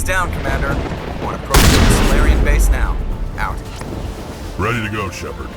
down, Commander. Want to approach the Solarian base now. Out. Ready to go, Shepard.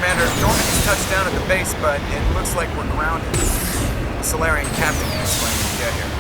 Commander, Normandy's touched down at the base, but it looks like we're grounded. Solarian captain can explain when you get here.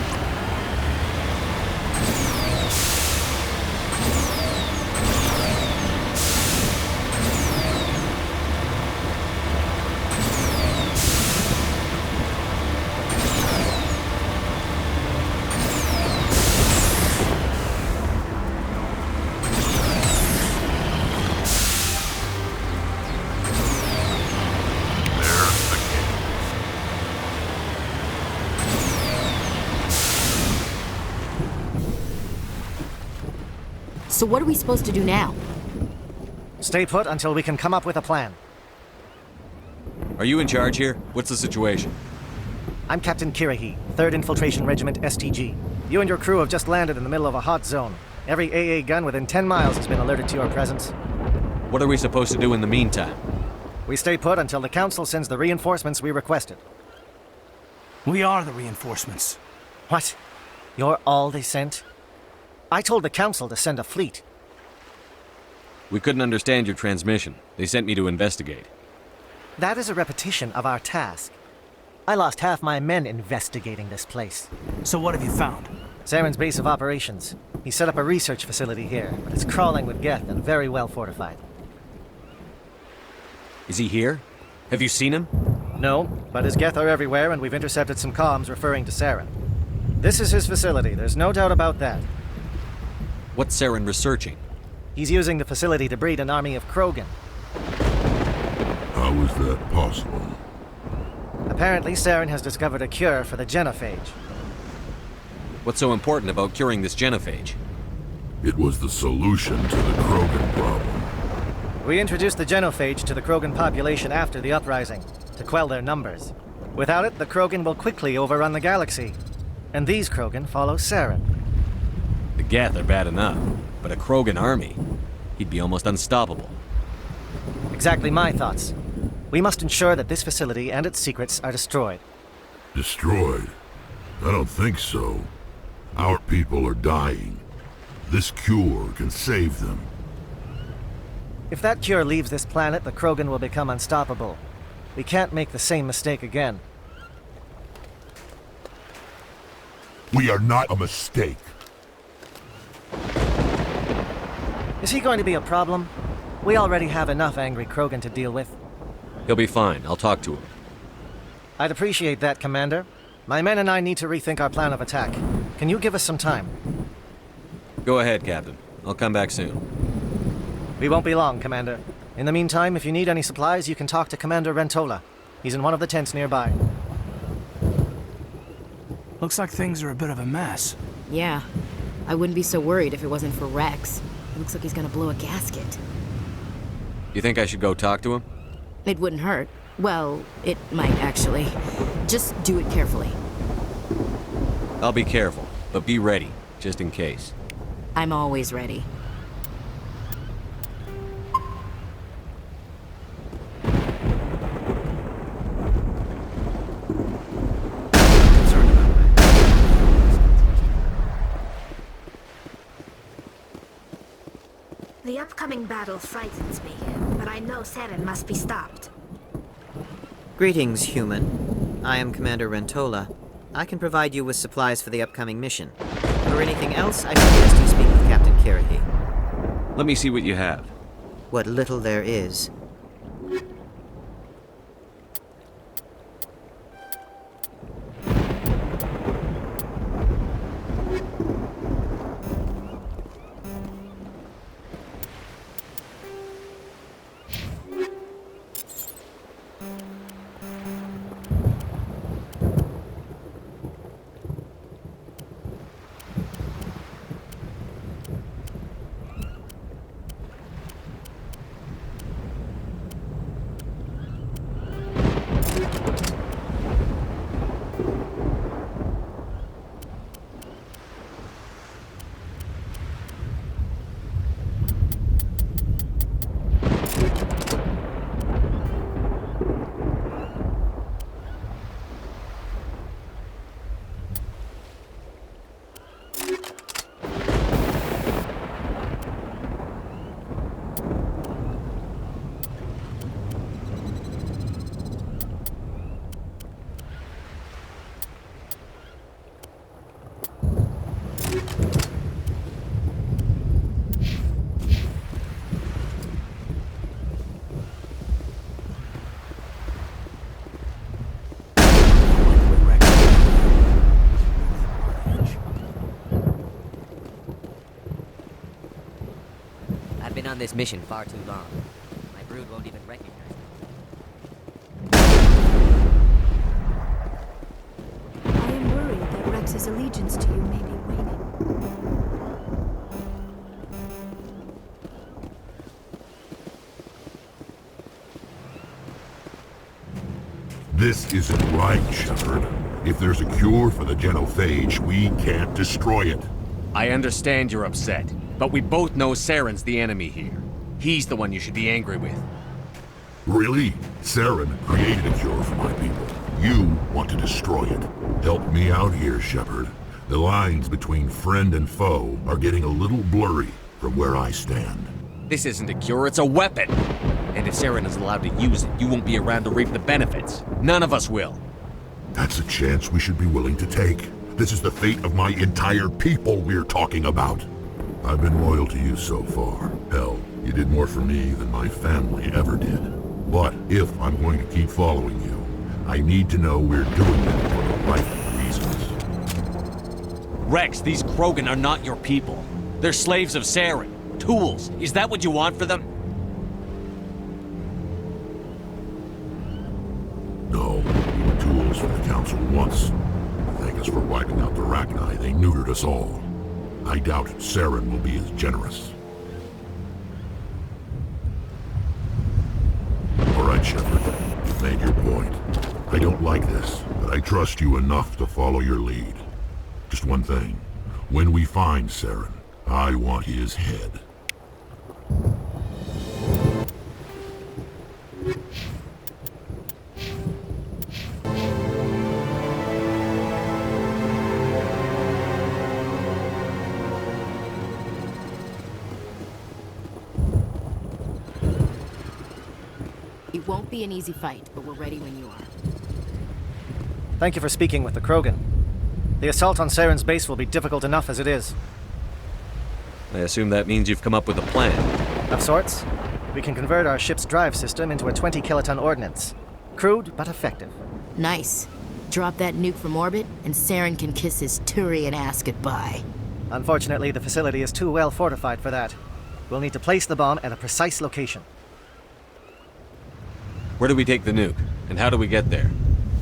There's the gate. So what are we supposed to do now? Stay put until we can come up with a plan. Are you in charge here? What's the situation? I'm Captain Kirahi, 3rd Infiltration Regiment STG. You and your crew have just landed in the middle of a hot zone. Every AA gun within 10 miles has been alerted to your presence. What are we supposed to do in the meantime? We stay put until the Council sends the reinforcements we requested. We are the reinforcements. What? You're all they sent? I told the Council to send a fleet. We couldn't understand your transmission. They sent me to investigate. That is a repetition of our task. I lost half my men investigating this place. So what have you found? Saren's base of operations. He set up a research facility here, but it's crawling with Geth and very well fortified. Is he here? Have you seen him? No, but his Geth are everywhere, and we've intercepted some comms referring to Saren. This is his facility, there's no doubt about that. What's Saren researching? He's using the facility to breed an army of Krogan. How is that possible? Apparently, Saren has discovered a cure for the genophage. What's so important about curing this genophage? It was the solution to the Krogan problem. We introduced the genophage to the Krogan population after the uprising, to quell their numbers. Without it, the Krogan will quickly overrun the galaxy. And these Krogan follow Saren. The Geth are bad enough, but a Krogan army? He'd be almost unstoppable. Exactly my thoughts. We must ensure that this facility and its secrets are destroyed. Destroyed? I don't think so. Our people are dying. This cure can save them. If that cure leaves this planet, the Krogan will become unstoppable. We can't make the same mistake again. We are not a mistake. Is he going to be a problem? We already have enough angry Krogan to deal with. He'll be fine. I'll talk to him. I'd appreciate that, Commander. My men and I need to rethink our plan of attack. Can you give us some time? Go ahead, Captain. I'll come back soon. We won't be long, Commander. In the meantime, if you need any supplies, you can talk to Commander Rentola. He's in one of the tents nearby. Looks like things are a bit of a mess. Yeah. I wouldn't be so worried if it wasn't for Rex. It looks like he's gonna blow a gasket. You think I should go talk to him? It wouldn't hurt. Well, it might actually. Just do it carefully. I'll be careful, but be ready, just in case. I'm always ready. The upcoming battle frightens me, but I know Saren must be stopped. Greetings, human. I am Commander Rentola. I can provide you with supplies for the upcoming mission. For anything else, I suggest you speak with Captain Kirahi. Let me see what you have. What little there is. I've been on this mission far too long. My brood won't even recognize me. I am worried that Rex's allegiance to you may be waning. This isn't right, Shepard. If there's a cure for the genophage, we can't destroy it. I understand you're upset, but we both know Saren's the enemy here. He's the one you should be angry with. Really? Saren created a cure for my people. You want to destroy it. Help me out here, Shepard. The lines between friend and foe are getting a little blurry from where I stand. This isn't a cure, it's a weapon! And if Saren is allowed to use it, you won't be around to reap the benefits. None of us will. That's a chance we should be willing to take. This is the fate of my entire people we're talking about. I've been loyal to you so far. Hell, you did more for me than my family ever did. But if I'm going to keep following you, I need to know we're doing it for the right reasons. Rex, these Krogan are not your people. They're slaves of Saren. Tools. Is that what you want for them? No, we were tools for the Council once. Thank us for wiping out the Rachni. They neutered us all. I doubt Saren will be as generous. All right, Shepard. You've made your point. I don't like this, but I trust you enough to follow your lead. Just one thing. When we find Saren, I want his head. It won't be an easy fight, but we're ready when you are. Thank you for speaking with the Krogan. The assault on Saren's base will be difficult enough as it is. I assume that means you've come up with a plan. Of sorts. We can convert our ship's drive system into a 20-kiloton ordnance. Crude, but effective. Nice. Drop that nuke from orbit, and Saren can kiss his Turian ass goodbye. Unfortunately, the facility is too well fortified for that. We'll need to place the bomb at a precise location. Where do we take the nuke? And how do we get there?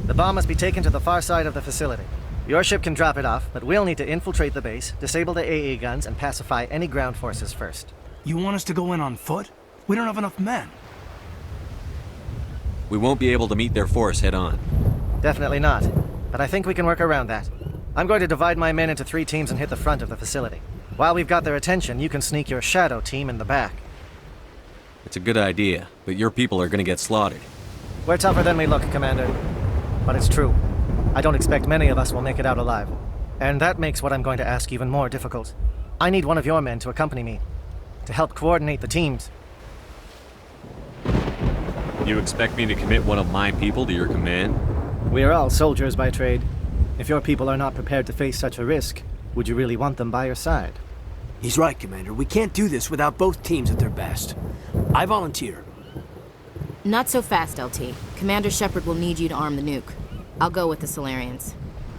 The bomb must be taken to the far side of the facility. Your ship can drop it off, but we'll need to infiltrate the base, disable the AA guns, and pacify any ground forces first. You want us to go in on foot? We don't have enough men. We won't be able to meet their force head-on. Definitely not, but I think we can work around that. I'm going to divide my men into 3 teams and hit the front of the facility. While we've got their attention, you can sneak your shadow team in the back. It's a good idea, but your people are gonna get slaughtered. We're tougher than we look, Commander. But it's true. I don't expect many of us will make it out alive. And that makes what I'm going to ask even more difficult. I need one of your men to accompany me, to help coordinate the teams. You expect me to commit one of my people to your command? We are all soldiers by trade. If your people are not prepared to face such a risk, would you really want them by your side? He's right, Commander. We can't do this without both teams at their best. I volunteer. Not so fast, LT. Commander Shepard will need you to arm the nuke. I'll go with the Solarians.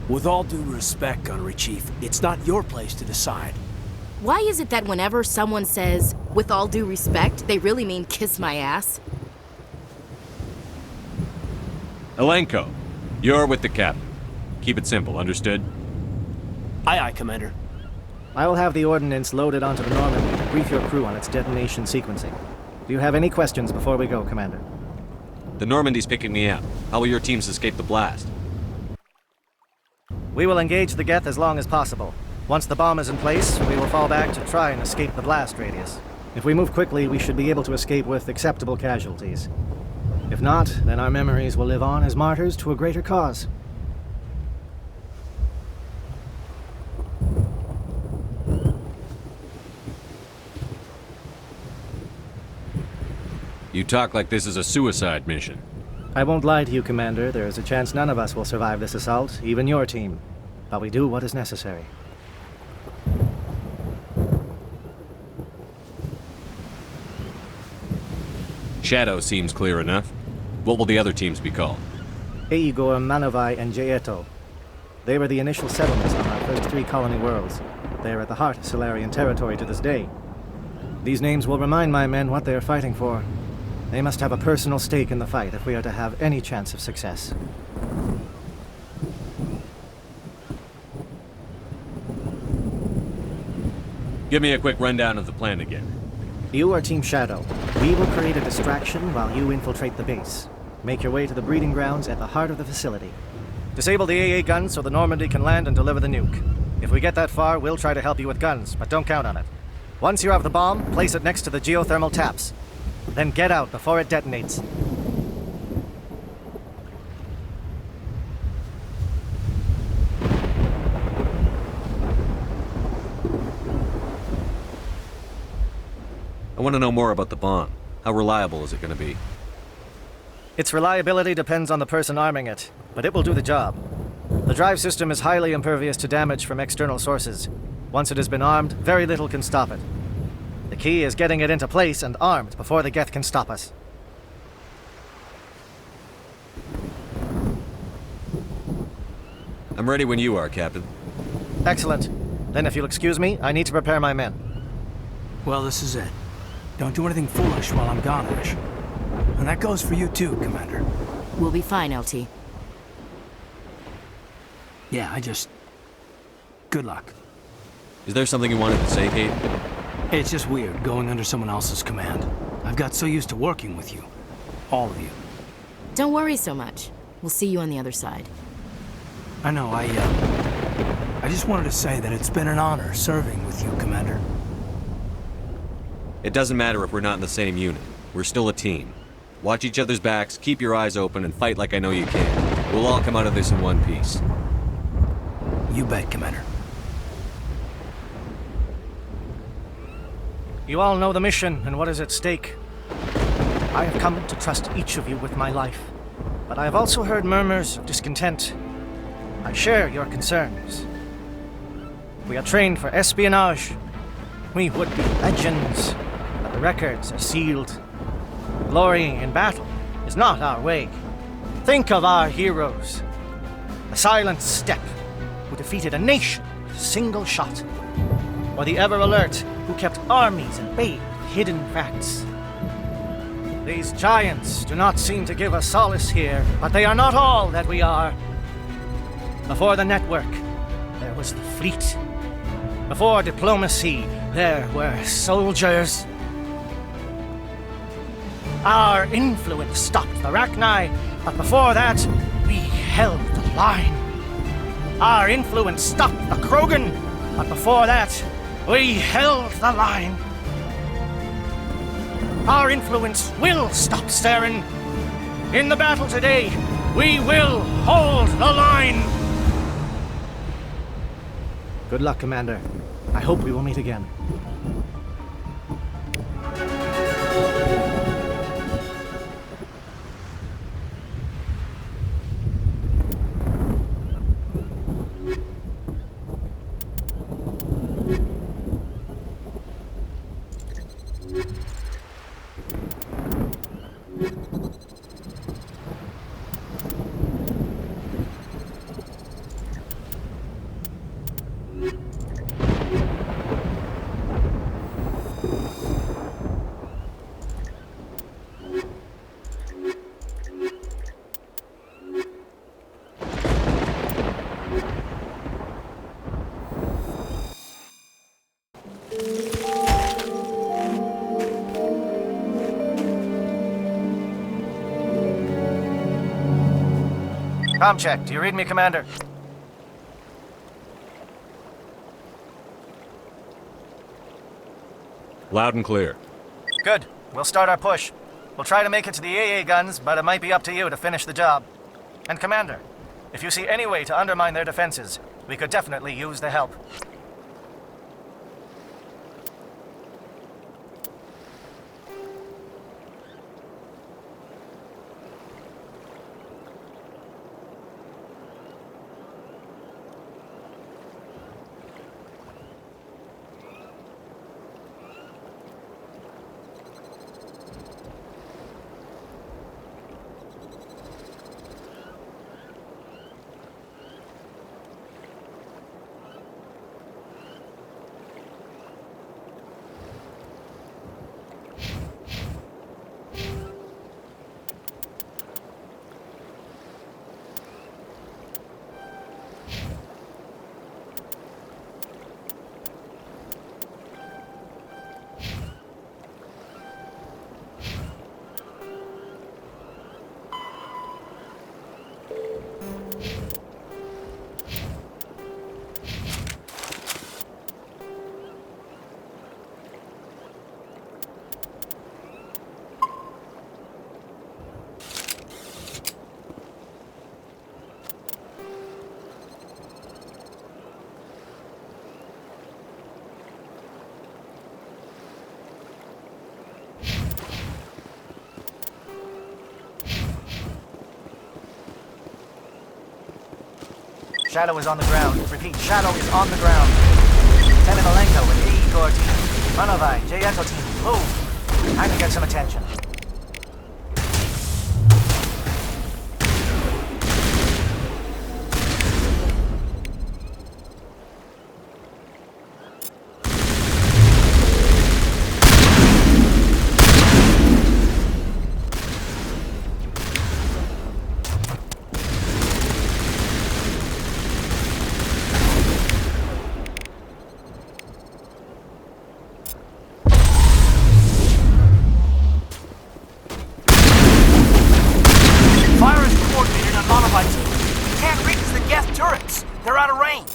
With all due respect, Gunnery Chief, it's not your place to decide. Why is it that whenever someone says, with all due respect, they really mean kiss my ass? Elenko, you're with the captain. Keep it simple, understood? Aye, aye, Commander. I will have the ordnance loaded onto the Normandy to brief your crew on its detonation sequencing. Do you have any questions before we go, Commander? The Normandy's picking me up. How will your teams escape the blast? We will engage the Geth as long as possible. Once the bomb is in place, we will fall back to try and escape the blast radius. If we move quickly, we should be able to escape with acceptable casualties. If not, then our memories will live on as martyrs to a greater cause. You talk like this is a suicide mission. I won't lie to you, Commander. There is a chance none of us will survive this assault, even your team. But we do what is necessary. Shadow seems clear enough. What will the other teams be called? Aegor, Manovai, and Jaeto. They were the initial settlements on our first 3 colony worlds. They are at the heart of Solarian territory to this day. These names will remind my men what they are fighting for. They must have a personal stake in the fight if we are to have any chance of success. Give me a quick rundown of the plan again. You are Team Shadow. We will create a distraction while you infiltrate the base. Make your way to the breeding grounds at the heart of the facility. Disable the AA guns so the Normandy can land and deliver the nuke. If we get that far, we'll try to help you with guns, but don't count on it. Once you have the bomb, place it next to the geothermal taps. Then get out before it detonates. I want to know more about the bomb. How reliable is it going to be? Its reliability depends on the person arming it, but it will do the job. The drive system is highly impervious to damage from external sources. Once it has been armed, very little can stop it. The key is getting it into place and armed before the Geth can stop us. I'm ready when you are, Captain. Excellent. Then if you'll excuse me, I need to prepare my men. Well, this is it. Don't do anything foolish while I'm gone, Ash. And that goes for you too, Commander. We'll be fine, LT. Yeah, Good luck. Is there something you wanted to say, Kate? It's just weird going under someone else's command. I've got so used to working with you. All of you. Don't worry so much. We'll see you on the other side. I know, I just wanted to say that it's been an honor serving with you, Commander. It doesn't matter if we're not in the same unit. We're still a team. Watch each other's backs, keep your eyes open, and fight like I know you can. We'll all come out of this in one piece. You bet, Commander. You all know the mission and what is at stake. I have come to trust each of you with my life, but I have also heard murmurs of discontent. I share your concerns. We are trained for espionage. We would be legends, but the records are sealed. Glorying in battle is not our way. Think of our heroes. The Silent Step, who defeated a nation with a single shot. Or the Ever Alert, who kept armies at bay with hidden facts. These giants do not seem to give us solace here, but they are not all that we are. Before the network, there was the fleet. Before diplomacy, there were soldiers. Our influence stopped the Rachni, but before that, we held the line. Our influence stopped the Krogan, but before that, we held the line. Our influence will stop Saren. In the battle today, we will hold the line. Good luck, Commander. I hope we will meet again. Comm check. Do you read me, Commander? Loud and clear. Good. We'll start our push. We'll try to make it to the AA guns, but it might be up to you to finish the job. And Commander, if you see any way to undermine their defenses, we could definitely use the help. Shadow is on the ground. Repeat, Shadow is on the ground. Lieutenant Alenko with AE Corps team. Manovai, J Echo team, move! Time to get some attention. They're out of range.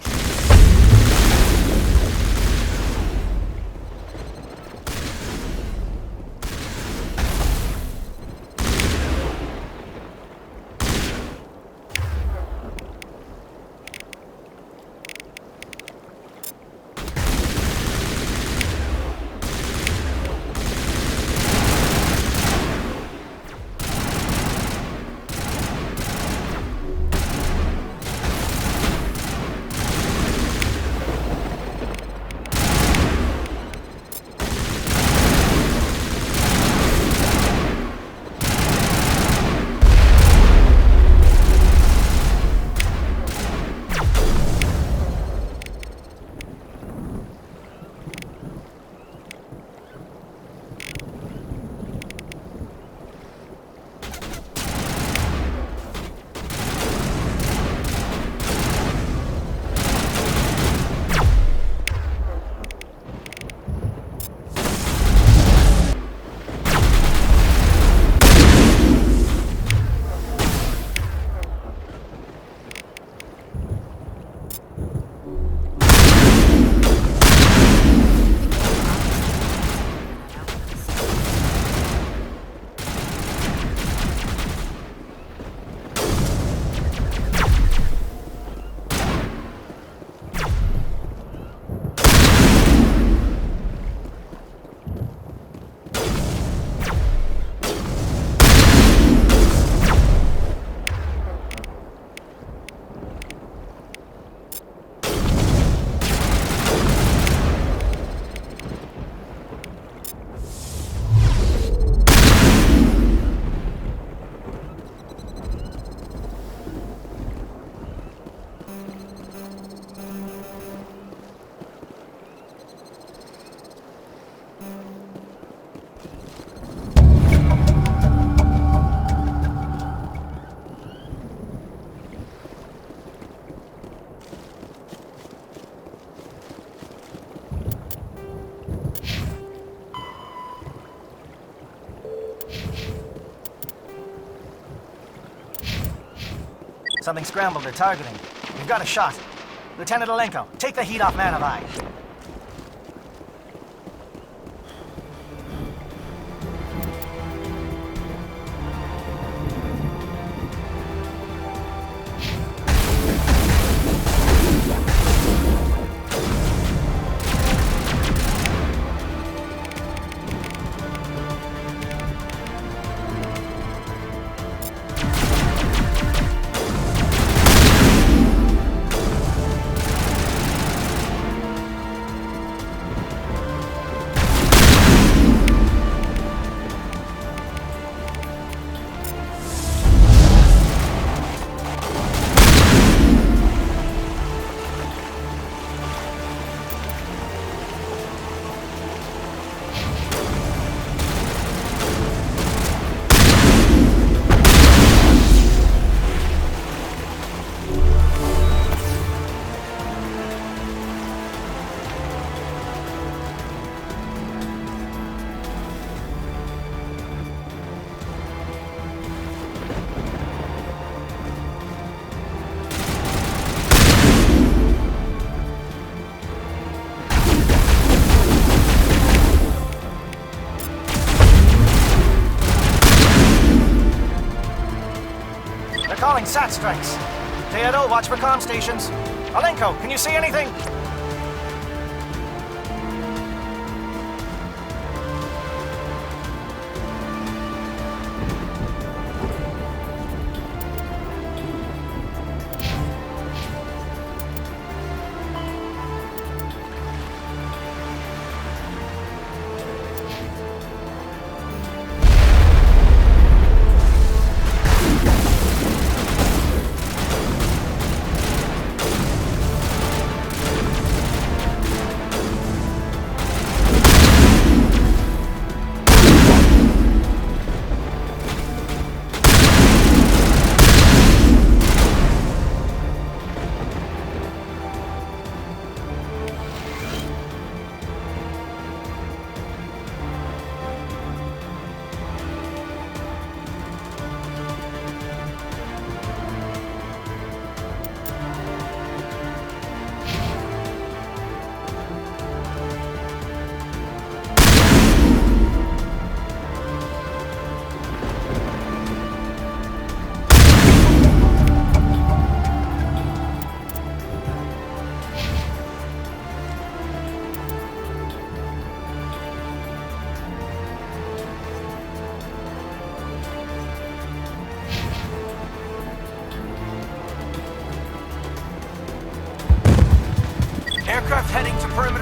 Something scrambled. They're targeting. We've got a shot. Lieutenant Alenko, take the heat off Manovai. Calling SAT strikes. Theodore, watch for comm stations. Alenko, can you see anything?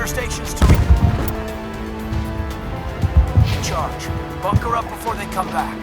perimeter stations to recharge. Bunker up before they come back.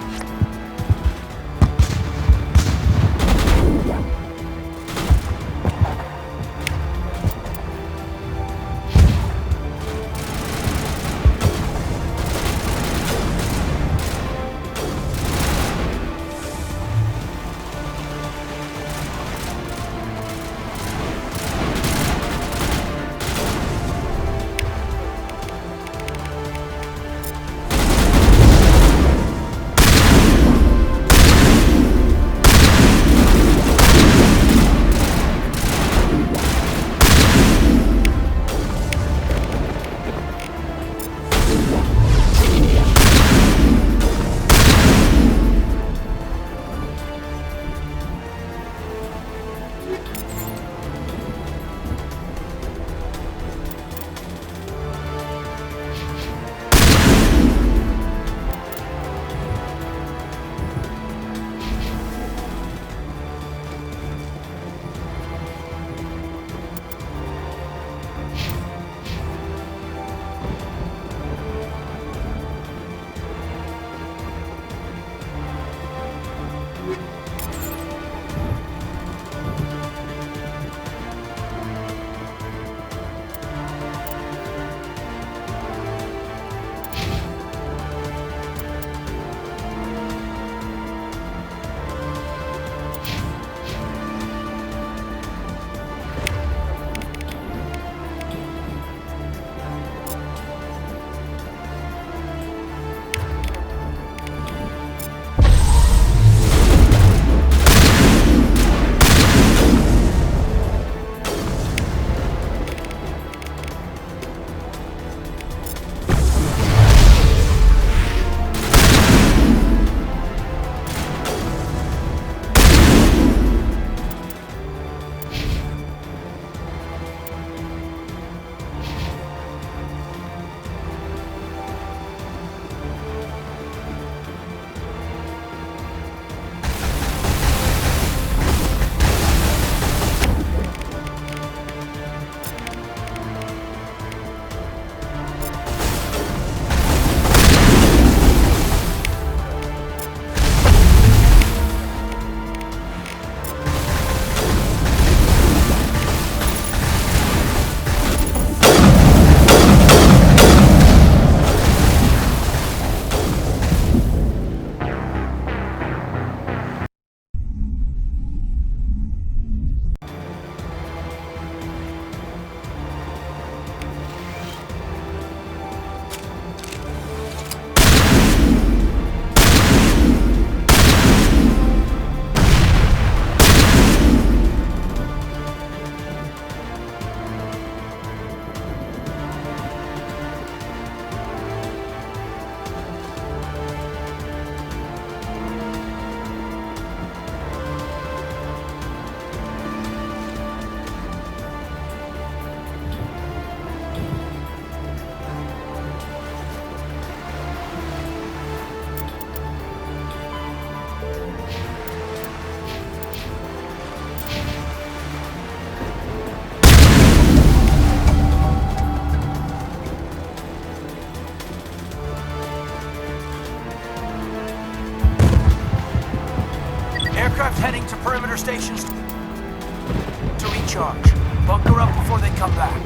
Aircraft heading to perimeter stations to recharge. Bunker up before they come back.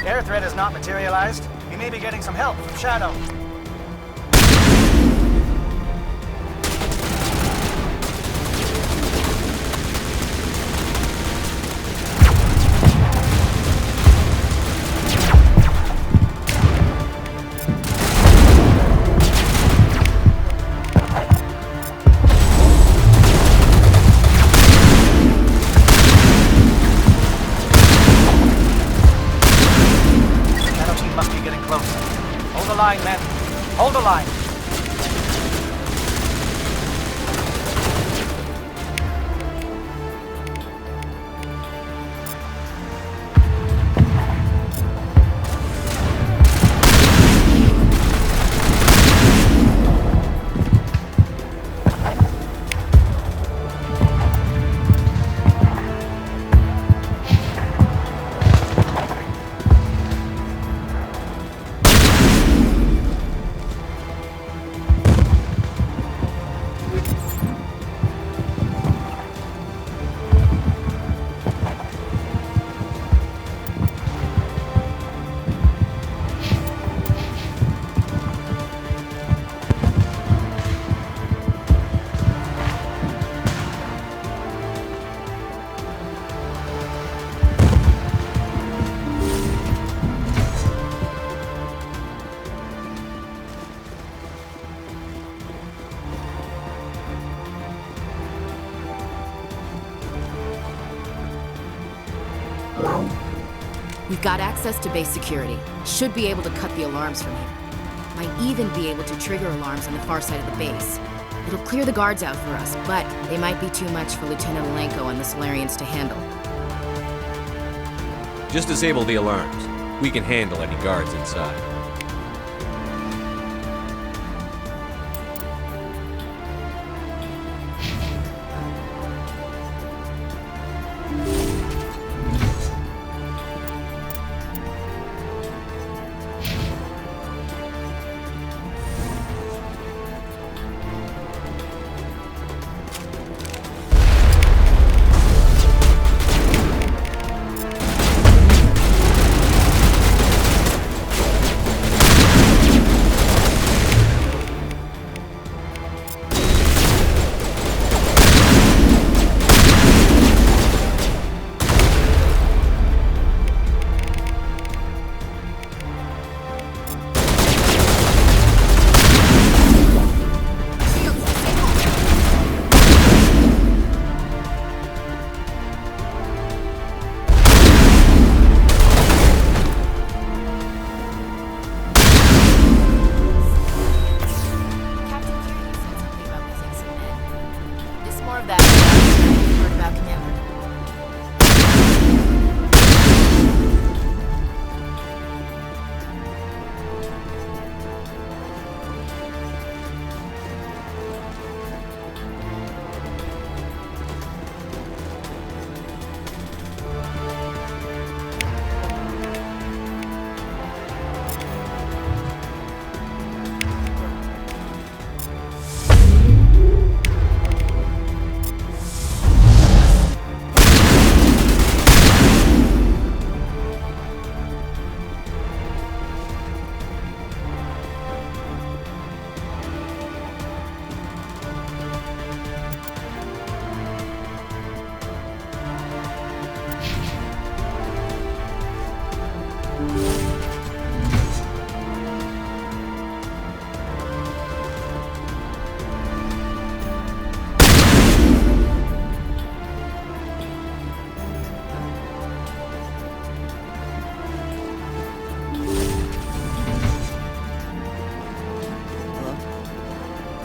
Air threat has not materialized. We may be getting some help from Shadow. Line, men. Hold the line. We've got access to base security. Should be able to cut the alarms from here. Might even be able to trigger alarms on the far side of the base. It'll clear the guards out for us, but they might be too much for Lieutenant Alenko and the Solarians to handle. Just disable the alarms. We can handle any guards inside.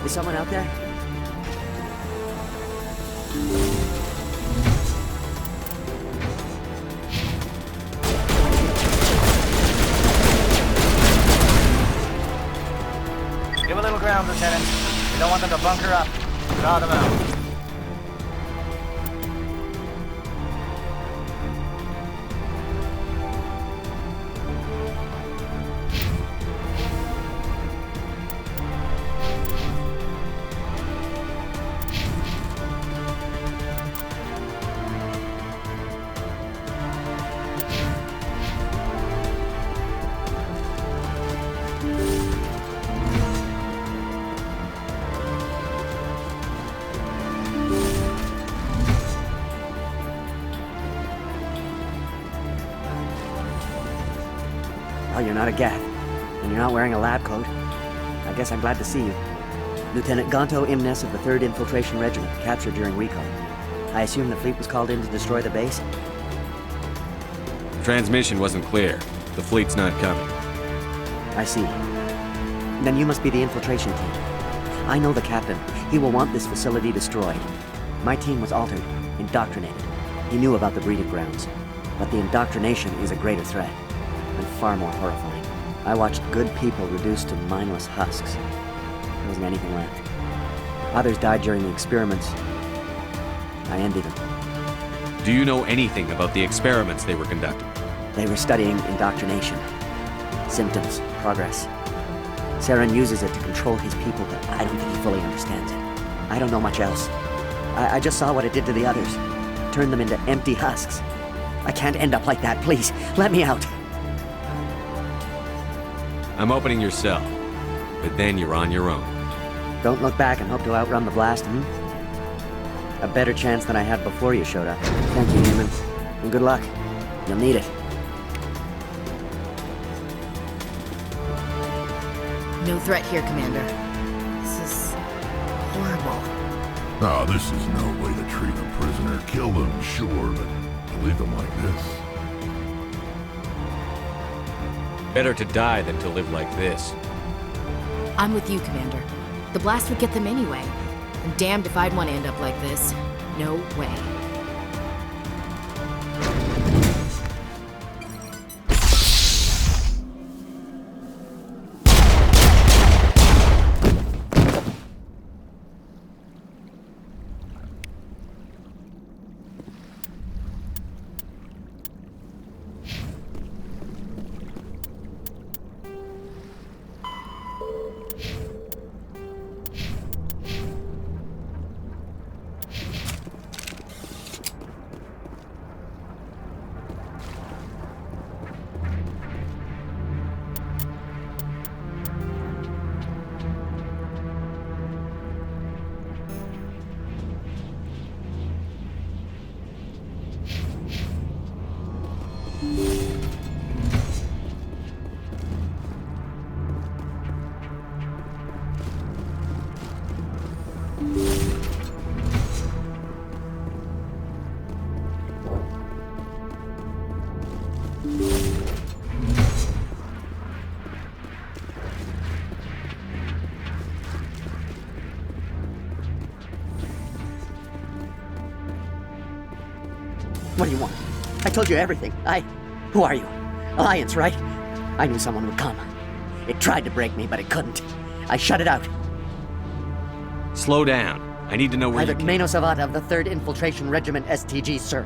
Is someone out there? Give a little ground, Lieutenant. We don't want them to bunker up. Draw them out. Well, you're not a Gath, and you're not wearing a lab coat. I guess I'm glad to see you. Lieutenant Gonto Imnes of the 3rd Infiltration Regiment, captured during recon. I assume the fleet was called in to destroy the base? Transmission wasn't clear. The fleet's not coming. I see. Then you must be the infiltration team. I know the captain. He will want this facility destroyed. My team was altered, indoctrinated. He knew about the breeding grounds. But the indoctrination is a greater threat, and far more horrifying. I watched good people reduced to mindless husks. There wasn't anything left. Others died during the experiments. I envy them. Do you know anything about the experiments they were conducting? They were studying indoctrination. Symptoms, progress. Saren uses it to control his people, but I don't think he fully understands it. I don't know much else. I just saw what it did to the others. Turned them into empty husks. I can't end up like that, please. Let me out. I'm opening your cell, but then you're on your own. Don't look back and hope to outrun the blast, A better chance than I had before you showed up. Thank you, human. And good luck. You'll need it. No threat here, Commander. This is horrible. Ah, this is no way to treat a prisoner. Kill them, sure, but to leave them like this. Better to die than to live like this. I'm with you, Commander. The blast would get them anyway. And damned if I'd want to end up like this. No way. What do you want? I told you everything. Who are you? Alliance, right? I knew someone would come. It tried to break me, but it couldn't. I shut it out. Slow down. I need to know where Private Meno Savata of the 3rd Infiltration Regiment STG, sir.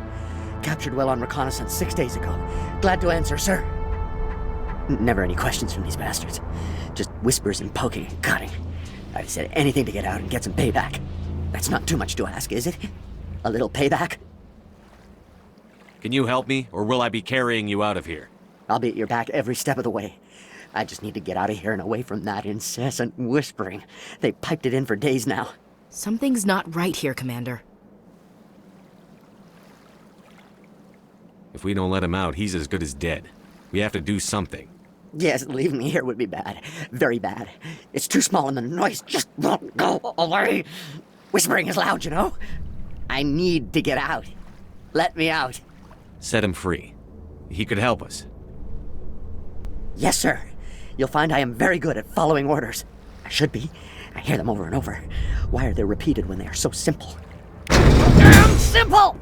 Captured well on reconnaissance 6 days ago. Glad to answer, sir. Never any questions from these bastards. Just whispers and poking and cutting. I'd said anything to get out and get some payback. That's not too much to ask, is it? A little payback? Can you help me, or will I be carrying you out of here? I'll be at your back every step of the way. I just need to get out of here and away from that incessant whispering. They piped it in for days now. Something's not right here, Commander. If we don't let him out, he's as good as dead. We have to do something. Yes, leaving me here would be bad. Very bad. It's too small and the noise just won't go away. Whispering is loud, you know? I need to get out. Let me out. Set him free. He could help us. Yes, sir. You'll find I am very good at following orders. I should be. I hear them over and over. Why are they repeated when they are so simple? Damn simple!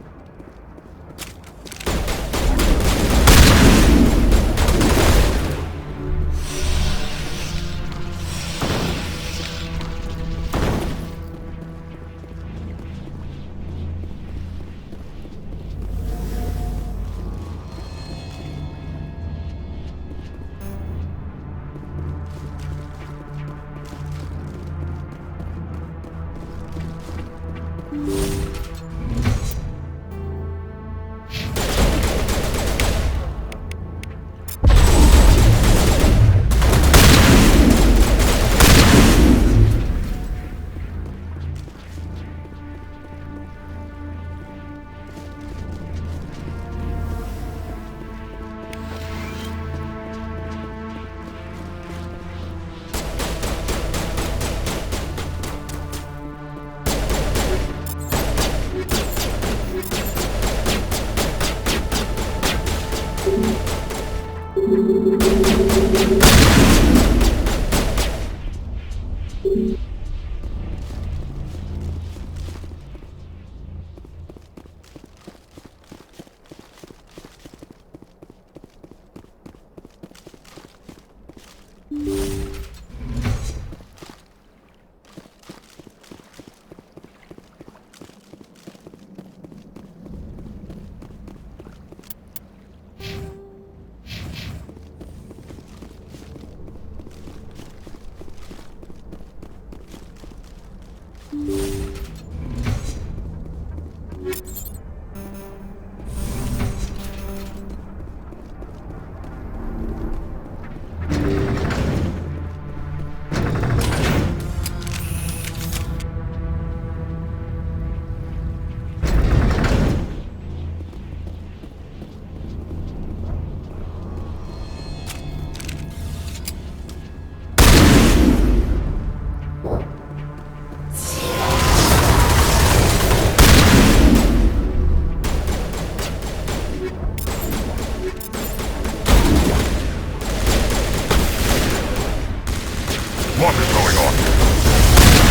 What is going on?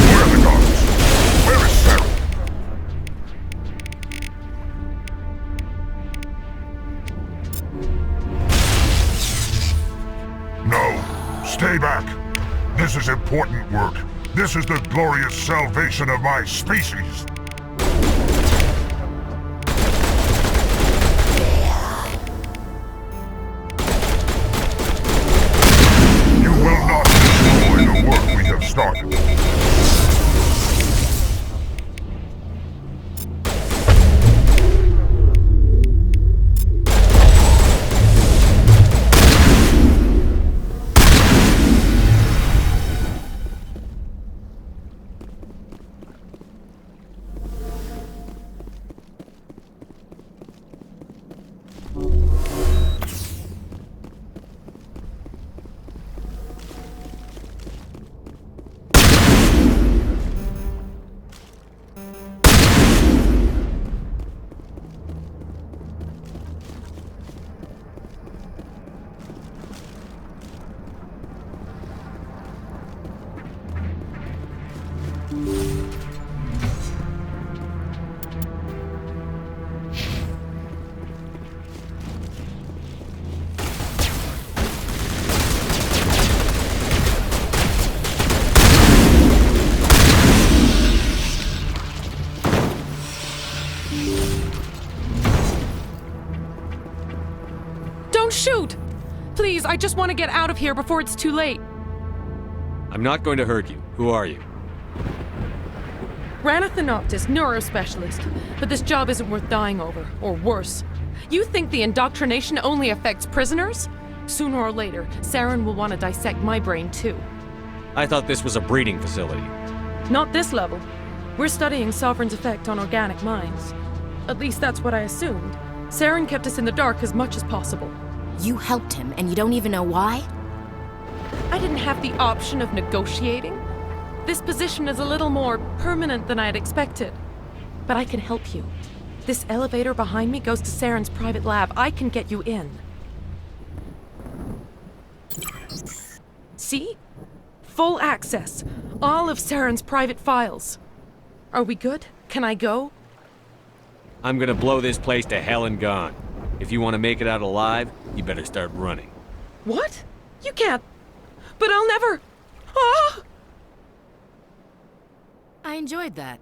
Where are the guards? Where is Sarah? No. Stay back. This is important work. This is the glorious salvation of my species. You will not destroy the work we have started. Don't shoot! Please, I just want to get out of here before it's too late. I'm not going to hurt you. Who are you? Ranathan Noctis, neurospecialist. But this job isn't worth dying over, or worse. You think the indoctrination only affects prisoners? Sooner or later, Saren will want to dissect my brain too. I thought this was a breeding facility. Not this level. We're studying Sovereign's effect on organic minds. At least that's what I assumed. Saren kept us in the dark as much as possible. You helped him, and you don't even know why? I didn't have the option of negotiating. This position is a little more permanent than I had expected. But I can help you. This elevator behind me goes to Saren's private lab. I can get you in. See? Full access. All of Saren's private files. Are we good? Can I go? I'm gonna blow this place to hell and gone. If you want to make it out alive, you better start running. What? You can't. But I'll never. Ah! I enjoyed that.